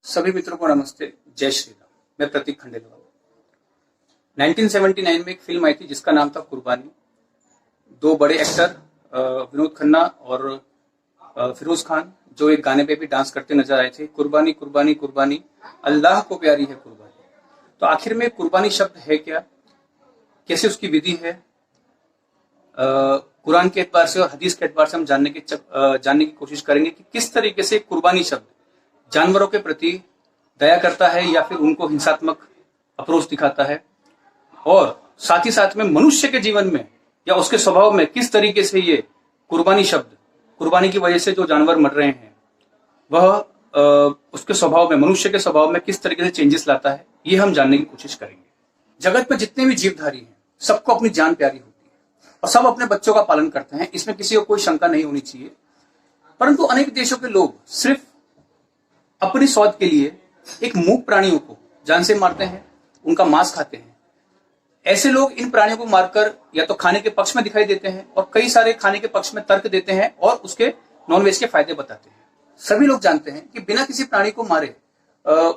सभी मित्रों को नमस्ते, जय श्री राम। मैं प्रतीक खंडेलवाल। 1979 में एक फिल्म आई थी जिसका नाम था कुर्बानी। दो बड़े एक्टर विनोद खन्ना और फिरोज खान जो एक गाने पे भी डांस करते नजर आए थे, कुर्बानी कुर्बानी कुर्बानी, अल्लाह को प्यारी है कुर्बानी। तो आखिर में कुर्बानी शब्द है क्या, कैसे उसकी विधि है, कुरान के एतबार से और हदीस के एतबार से हम जानने की कोशिश करेंगे कि किस तरीके से कुर्बानी शब्द जानवरों के प्रति दया करता है या फिर उनको हिंसात्मक अप्रोच दिखाता है, और साथ ही साथ में मनुष्य के जीवन में या उसके स्वभाव में किस तरीके से ये कुर्बानी शब्द, कुर्बानी की वजह से जो जानवर मर रहे हैं वह उसके स्वभाव में, मनुष्य के स्वभाव में किस तरीके से चेंजेस लाता है, ये हम जानने की कोशिश करेंगे। जगत में जितने भी जीवधारी हैं सबको अपनी जान प्यारी होती है और सब अपने बच्चों का पालन करते हैं, इसमें किसी को कोई शंका नहीं होनी चाहिए। परंतु अनेक देशों के लोग सिर्फ अपनी स्वाद के लिए एक मूक प्राणियों को जान से मारते हैं, उनका मांस खाते हैं। ऐसे लोग इन प्राणियों को मारकर या तो खाने के पक्ष में दिखाई देते हैं और कई सारे खाने के पक्ष में तर्क देते हैं और उसके नॉनवेज के फायदे बताते हैं। सभी लोग जानते हैं कि बिना किसी प्राणी को मारे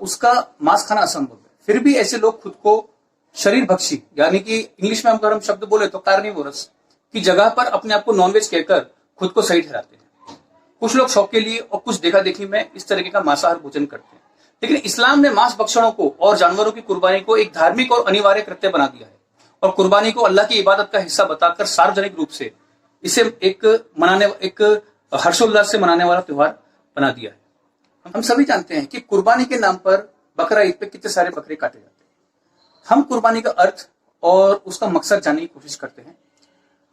उसका मांस खाना असंभव है, फिर भी ऐसे लोग खुद को शरीर भक्षी, यानी कि इंग्लिश में अगर हम शब्द बोले तो कार्निवोरस की जगह पर अपने आप को नॉनवेज कहकर खुद को सही ठहराते हैं। कुछ लोग शौक के लिए और कुछ देखा देखी में इस तरीके का मांसाहार भोजन करते हैं। लेकिन इस्लाम ने मांस भक्षणों को और जानवरों की कुर्बानी को एक धार्मिक और अनिवार्य कृत्य बना दिया है और कुर्बानी को अल्लाह की इबादत का हिस्सा बताकर सार्वजनिक रूप से इसे एक हर्षोल्लास से मनाने वाला त्योहार बना दिया है। हम सभी जानते हैं कि कुर्बानी के नाम पर बकरा ईद पे कितने सारे बकरे काटे जाते हैं। हम कुर्बानी का अर्थ और उसका मकसद जानने की कोशिश करते हैं।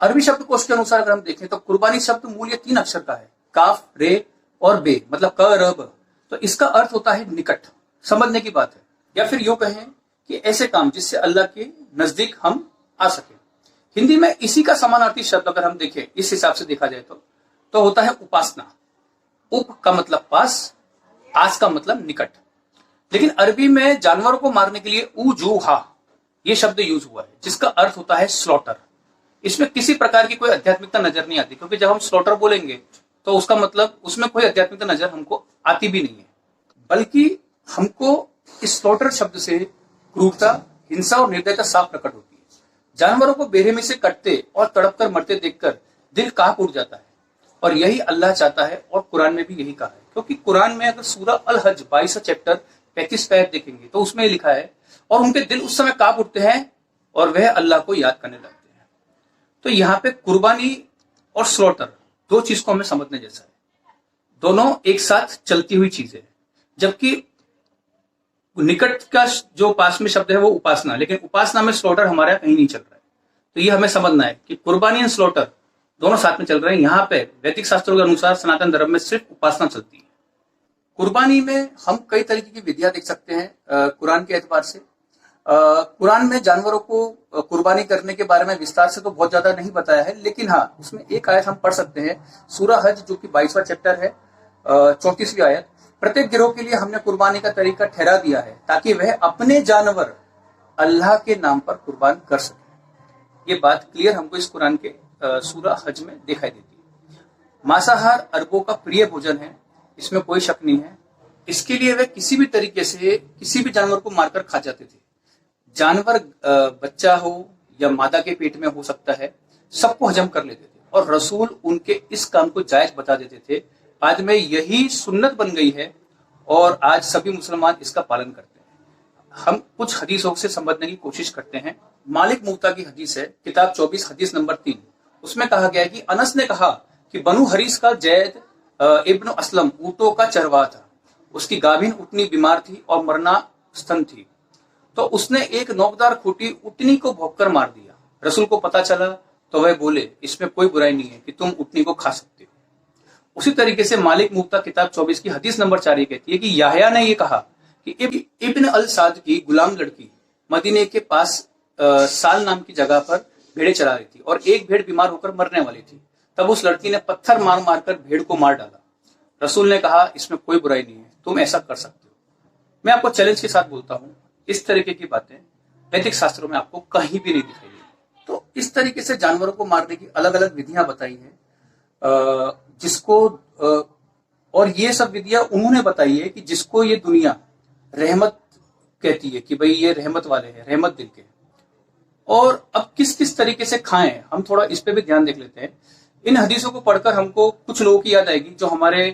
अरबी शब्दकोश के अनुसार अगर हम देखें तो कुर्बानी शब्द मूल 3 अक्षर का है, काफ, रे और बे, मतलब क र ब। तो इसका अर्थ होता है निकट, समझने की बात है, या फिर यूं कहें कि ऐसे काम जिससे अल्लाह के नजदीक हम आ सके। हिंदी में इसी का समानार्थी शब्द अगर हम देखें, इस हिसाब से देखा जाए तो होता है उपासना। उप का मतलब पास, आस का मतलब निकट। लेकिन अरबी में जानवरों को मारने के लिए उजूहा ये शब्द यूज हुआ है जिसका अर्थ होता है स्लॉटर। इसमें किसी प्रकार की कोई आध्यात्मिकता नजर नहीं आती, क्योंकि जब हम स्लॉटर बोलेंगे तो उसका मतलब उसमें कोई आध्यात्मिकता नजर हमको आती भी नहीं है, बल्कि हमको इस स्लॉटर शब्द से क्रूरता, हिंसा और निर्दयता साफ प्रकट होती है। जानवरों को बेरहमी से कटते और तड़प कर मरते देखकर दिल कांप उठ जाता है और यही अल्लाह चाहता है और कुरान में भी यही कहा है। क्योंकि कुरान में अगर सूरह अल हज 22 चैप्टर 35 आयत देखेंगे तो उसमें लिखा है, और उनके दिल उस समय कांप उठते हैं और वह अल्लाह को याद करने लगते हैं। तो यहाँ पे कुर्बानी और स्लॉटर दो चीज को हमें समझने जैसा है। दोनों एक साथ चलती हुई चीजें, जबकि निकट का जो पास में शब्द है वो उपासना, लेकिन उपासना में स्लॉटर हमारे कहीं नहीं चल रहा है। तो ये हमें समझना है कि कुर्बानी एंड स्लॉटर दोनों साथ में चल रहे हैं। यहाँ पे वैदिक शास्त्रों के अनुसार सनातन धर्म में सिर्फ उपासना चलती है। कुर्बानी में हम कई तरीके की विधियां देख सकते हैं कुरान के एतबार से। कुरान में जानवरों को कुर्बानी करने के बारे में विस्तार से तो बहुत ज्यादा नहीं बताया है, लेकिन हाँ, उसमें एक आयत हम पढ़ सकते हैं, सूरह हज जो कि 22वां चैप्टर है, 34वीं आयत। प्रत्येक गिरोह के लिए हमने कुर्बानी का तरीका ठहरा दिया है ताकि वह अपने जानवर अल्लाह के नाम पर कुर्बान कर सके। ये बात क्लियर हमको इस कुरान के सूरह हज में दिखाई देती है। मांसाहार अरबों का प्रिय भोजन है, इसमें कोई शक नहीं है। इसके लिए वे किसी भी तरीके से किसी भी जानवर को मारकर खा जाते थे। जानवर बच्चा हो या मादा के पेट में हो सकता है, सबको हजम कर लेते थे और रसूल उनके इस काम को जायज बता देते थे। बाद में यही सुन्नत बन गई है और आज सभी मुसलमान इसका पालन करते हैं। हम कुछ हदीसों से समझने की कोशिश करते हैं। मालिक मुता की हदीस है, किताब 24 हदीस नंबर 3। उसमें कहा गया है कि अनस ने कहा कि बनु हरीस का जैद इब्न असलम ऊँटों का चरवाहा था। उसकी गाभिन उतनी बीमार थी और मरना स्तन थी, तो उसने एक नोकदार खूंटी उटनी को भोंककर मार दिया। रसूल को पता चला तो वह बोले, इसमें कोई बुराई नहीं है कि तुम उटनी को खा सकते हो। उसी तरीके से मालिक मुता किताब 24 की हदीस नंबर 4 ये कहती है कि याहया ने यह कहा कि इब्न अल साद की गुलाम लड़की मदीने के पास साल नाम की जगह पर भेड़े चरा रही थी और एक भेड़ बीमार होकर मरने वाली थी। तब उस लड़की ने पत्थर मार मार कर भेड़ को मार डाला। रसूल ने कहा, इसमें कोई बुराई नहीं है, तुम ऐसा कर सकते हो। मैं आपको चैलेंज के साथ बोलता हूं, इस तरीके की बातें वैदिक शास्त्रों में आपको कहीं भी नहीं दिखाई देगी। तो इस तरीके से जानवरों को मारने की अलग अलग विधियां बताई हैं, जिसको और ये सब विधियां उन्होंने बताई है कि जिसको ये दुनिया रहमत कहती है कि भाई ये रहमत वाले हैं, रहमत दिल के। और अब किस किस तरीके से खाएं, हम थोड़ा इस पे भी ध्यान देख लेते हैं। इन हदीसों को पढ़कर हमको कुछ लोगों की याद आएगी जो हमारे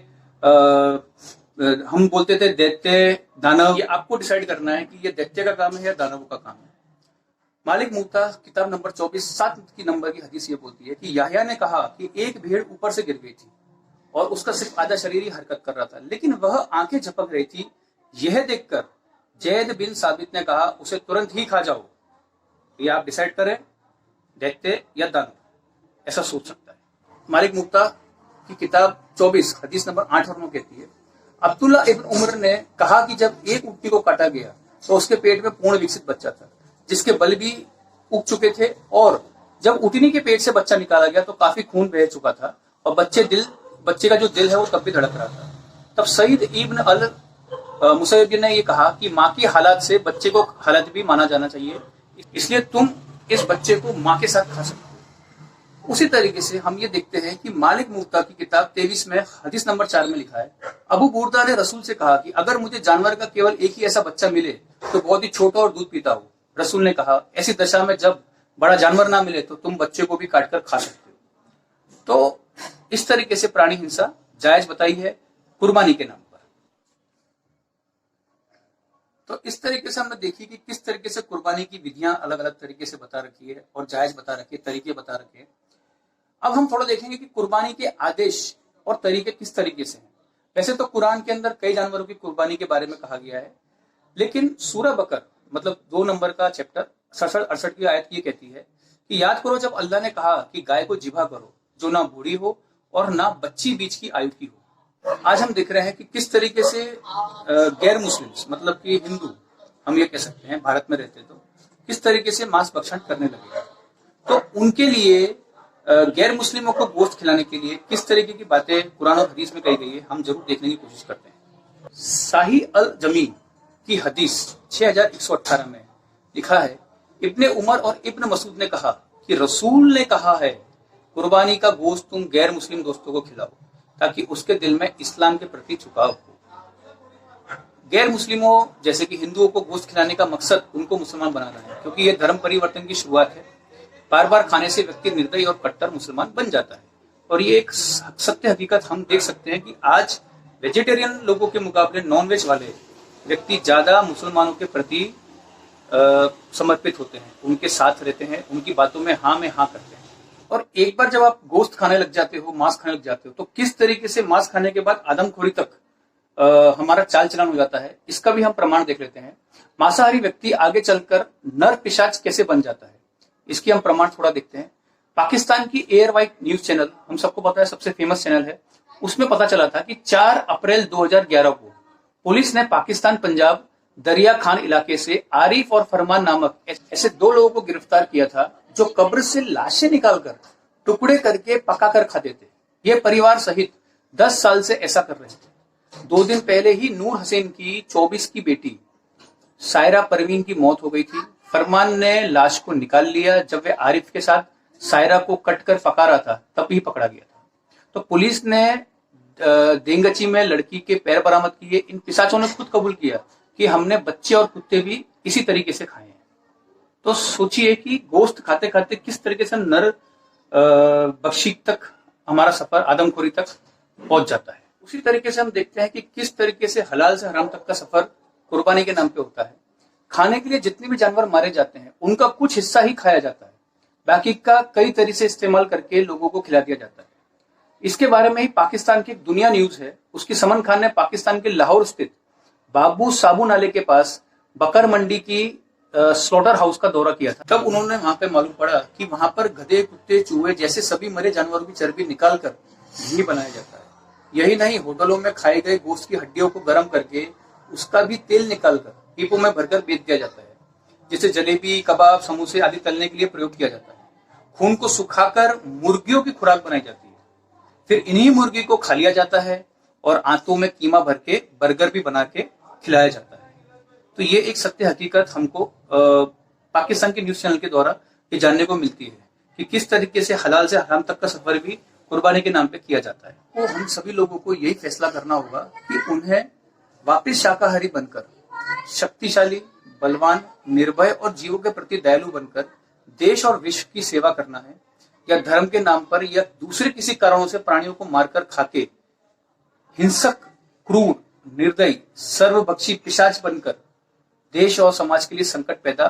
हम बोलते थे दैत्य दानव। ये आपको डिसाइड करना है कि ये दैत्य का काम है या दानवों का काम है। मालिक मुत्ता किताब नंबर 24 7 की नंबर की हदीस ये बोलती है कि याह्या ने कहा कि एक भेड़ ऊपर से गिर गई थी और उसका सिर्फ आधा शरीर ही हरकत कर रहा था, लेकिन वह आंखें झपक रही थी। यह देखकर जैद बिन साबित ने कहा उसे तुरंत ही खा जाओ। ये आप डिसाइड करें दैत्य या दानव, ऐसा सोच सकता है। मालिक मुत्ता की किताब 24 हदीस नंबर 8 और 9 कहती है, अब्दुल्ला इब्न उमर ने कहा कि जब एक ऊँटनी को काटा गया तो उसके पेट में पूर्ण विकसित बच्चा था जिसके बल भी उग चुके थे, और जब ऊँटनी के पेट से बच्चा निकाला गया तो काफी खून बह चुका था और बच्चे का जो दिल है वो तब भी धड़क रहा था। तब सईद इब्न अल मुसैयब ने ये कहा कि माँ की हालत से बच्चे को हालत भी माना जाना चाहिए, इसलिए तुम इस बच्चे को माँ के साथ खा सकते हो। उसी तरीके से हम ये देखते हैं कि मालिक मुत्ता की किताब 23 में हदीस नंबर 4 में लिखा है, अबू बुर्दा ने रसूल से कहा कि अगर मुझे जानवर का केवल एक ही ऐसा बच्चा मिले तो बहुत ही छोटा और दूध पीता हो। रसूल ने कहा ऐसी दशा में जब बड़ा जानवर ना मिले तो तुम बच्चे को भी काटकर खा सकते हो। तो इस तरीके से प्राणी हिंसा जायज बताई है कुर्बानी के नाम पर। तो इस तरीके से हमने देखी कि किस तरीके से कुर्बानी की विधियां अलग अलग तरीके से बता रखी है और जायज बता रखी है, तरीके बता रखे हैं। अब हम थोड़ा देखेंगे कि कुर्बानी के आदेश और तरीके किस तरीके से हैं। वैसे तो कुरान के अंदर कई जानवरों की कुर्बानी के बारे में कहा गया है, लेकिन सूरह बकर मतलब 2 नंबर का चैप्टर 67-68 की आयत ये कहती है कि याद करो जब अल्लाह ने कहा कि गाय को जिबा करो जो ना बूढ़ी हो और ना बच्ची बीच की आयु की हो। आज हम देख रहे हैं कि किस तरीके से गैर मुस्लिम्स मतलब कि हिंदू हम ये कह सकते हैं भारत में रहते तो किस तरीके से मांस भक्षण करने लगे। तो उनके लिए गैर मुस्लिमों को गोश्त खिलाने के लिए किस तरीके की बातें कुरान और हदीस में कही गई है हम जरूर देखने की कोशिश करते हैं। साही अल जमी की हदीस 6118 में लिखा है, इब्ने उमर और इब्न मसूद ने कहा कि रसूल ने कहा है कुर्बानी का गोश्त तुम गैर मुस्लिम दोस्तों को खिलाओ ताकि उसके दिल में इस्लाम के प्रति झुकाव हो। गैर मुस्लिमों जैसे कि हिंदुओं को गोश्त खिलाने का मकसद उनको मुसलमान बनाना है, क्योंकि यह धर्म परिवर्तन की शुरुआत है। बार बार खाने से व्यक्ति निर्दयी और कट्टर मुसलमान बन जाता है। और ये एक सत्य हकीकत हम देख सकते हैं कि आज वेजिटेरियन लोगों के मुकाबले नॉनवेज वाले व्यक्ति ज्यादा मुसलमानों के प्रति समर्पित होते हैं, उनके साथ रहते हैं, उनकी बातों में हाँ करते हैं। और एक बार जब आप गोश्त खाने लग जाते हो, मांस खाने लग जाते हो, तो किस तरीके से मांस खाने के बाद आदमखोरी तक हमारा चाल चलन हो जाता है, इसका भी हम प्रमाण देख लेते हैं। मांसाहारी व्यक्ति आगे चलकर नर पिशाच कैसे बन जाता है, इसकी हम प्रमाण थोड़ा देखते हैं। पाकिस्तान की एयर वाइट न्यूज चैनल हम सबको पता है सबसे फेमस चैनल है, उसमें पता चला था कि 4 अप्रैल 2011 को पुलिस ने पाकिस्तान पंजाब दरिया खान इलाके से आरिफ और फरमान नामक ऐसे 2 लोगों को गिरफ्तार किया था जो कब्र से लाशें निकालकर टुकड़े करके पकाकर खाते थे। ये परिवार सहित 10 साल से ऐसा कर रहे थे। 2 दिन पहले ही नूर हसैन की 24 की बेटी सायरा परवीन की मौत हो गई थी। फरमान ने लाश को निकाल लिया जब वे आरिफ के साथ सायरा को कटकर पका रहा था, तब ही पकड़ा गया था। तो पुलिस ने देंगची में लड़की के पैर बरामद किए। इन पिशाचों ने खुद कबूल किया कि हमने बच्चे और कुत्ते भी इसी तरीके से खाए हैं। तो सोचिए कि गोश्त खाते खाते किस तरीके से नर बख्शी तक हमारा सफर आदमखोरी तक पहुंच जाता है। उसी तरीके से हम देखते हैं कि किस तरीके से हलाल से हराम तक का सफर कुर्बानी के नाम पे होता है। खाने के लिए जितने भी जानवर मारे जाते हैं उनका कुछ हिस्सा ही खाया जाता है, बाकी का कई तरीके से इस्तेमाल करके लोगों को खिला दिया जाता है। इसके बारे में ही पाकिस्तान की एक दुनिया न्यूज है, उसकी समन खान ने पाकिस्तान के लाहौर स्थित बाबू साबू नाले के पास बकर मंडी की स्लॉटर हाउस का दौरा किया था। तब उन्होंने वहां पे मालूम पड़ा कि वहां पर गधे, कुत्ते, चूहे जैसे सभी मरे जानवरों की चर्बी निकालकर घी बनाया जाता है। यही नहीं, होटलों में खाए गए गोश्त की हड्डियों को गर्म करके उसका भी तेल निकालकर पीपों में भरकर बेच दिया जाता है, जिसे जलेबी, कबाब, समोसे आदि तलने के लिए प्रयोग किया जाता है। खून को सुखाकर मुर्गियों की खुराक बनाई जाती है, फिर इन्हीं मुर्गी को खा लिया जाता है और आंतों में कीमा भर के बर्गर भी बना के खिलाया जाता है। तो ये एक सत्य हकीकत हमको पाकिस्तान के न्यूज चैनल के द्वारा ये जानने को मिलती है कि किस तरीके से हलाल से हराम तक का सफर भी कुर्बानी के नाम पे किया जाता है। तो हम सभी लोगों को यही फैसला करना होगा कि उन्हें वापस शाकाहारी बनकर, शक्तिशाली, बलवान, निर्भय और जीवों के प्रति दयालु बनकर देश और विश्व की सेवा करना है, या धर्म के नाम पर या दूसरे किसी कारणों से प्राणियों को मारकर खाके हिंसक, क्रूर, निर्दयी, सर्वभक्षी पिशाच बनकर देश और समाज के लिए संकट पैदा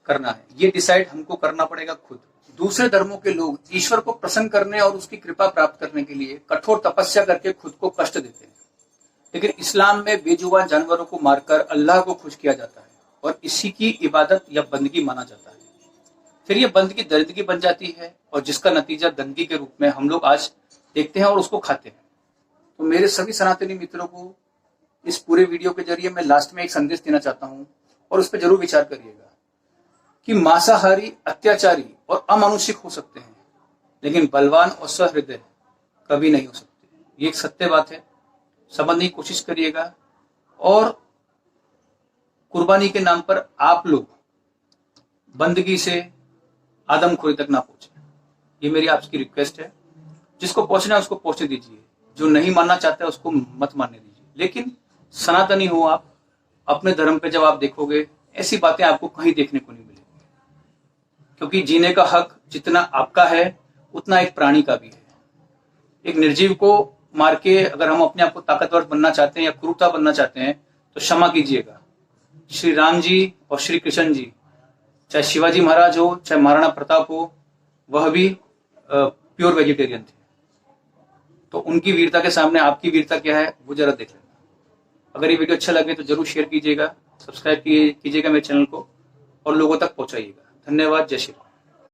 करना है। ये डिसाइड हमको करना पड़ेगा खुद। दूसरे धर्मों के लोग ईश्वर को प्रसन्न करने और उसकी कृपा प्राप्त करने के लिए कठोर तपस्या करके खुद को कष्ट देते हैं, लेकिन इस्लाम में बेजुबान जानवरों को मारकर अल्लाह को खुश किया जाता है और इसी की इबादत या बंदगी माना जाता है। फिर ये बंदगी दरिद्रगी बन जाती है और जिसका नतीजा गंदगी के रूप में हम लोग आज देखते हैं और उसको खाते हैं। तो मेरे सभी सनातनी मित्रों को इस पूरे वीडियो के जरिए मैं लास्ट में एक संदेश देना चाहता हूं और उस पर जरूर विचार करिएगा कि मांसाहारी, अत्याचारी और अमानुषिक हो सकते हैं, लेकिन बलवान और सहृदय कभी नहीं हो सकते। ये एक सत्य बात है। समझने की कोशिश करिएगा और कुर्बानी के नाम पर आप लोग बंदगी से आदमखोरी तक ना पहुंचे। ये मेरी आपकी रिक्वेस्ट है। जिसको पहुंचना है उसको पहुंचने दीजिए, जो नहीं मानना चाहता है उसको मत मानने दीजिए, लेकिन सनातनी हो आप, अपने धर्म पे जब आप देखोगे ऐसी बातें आपको कहीं देखने को नहीं मिलेगी, क्योंकि जीने का हक जितना आपका है उतना एक प्राणी का भी है। एक निर्जीव को मार के अगर हम अपने आप को ताकतवर बनना चाहते हैं या क्रूरता बनना चाहते हैं तो क्षमा कीजिएगा। श्री राम जी और श्री कृष्ण जी, चाहे शिवाजी महाराज हो, चाहे महाराणा प्रताप हो, वह भी प्योर वेजिटेरियन थे। तो उनकी वीरता के सामने आपकी वीरता क्या है वो जरा देख लेना। अगर ये वीडियो अच्छा लगे तो जरूर शेयर कीजिएगा, सब्सक्राइब कीजिएगा मेरे चैनल को और लोगों तक पहुंचाइएगा। धन्यवाद। जय श्री राम।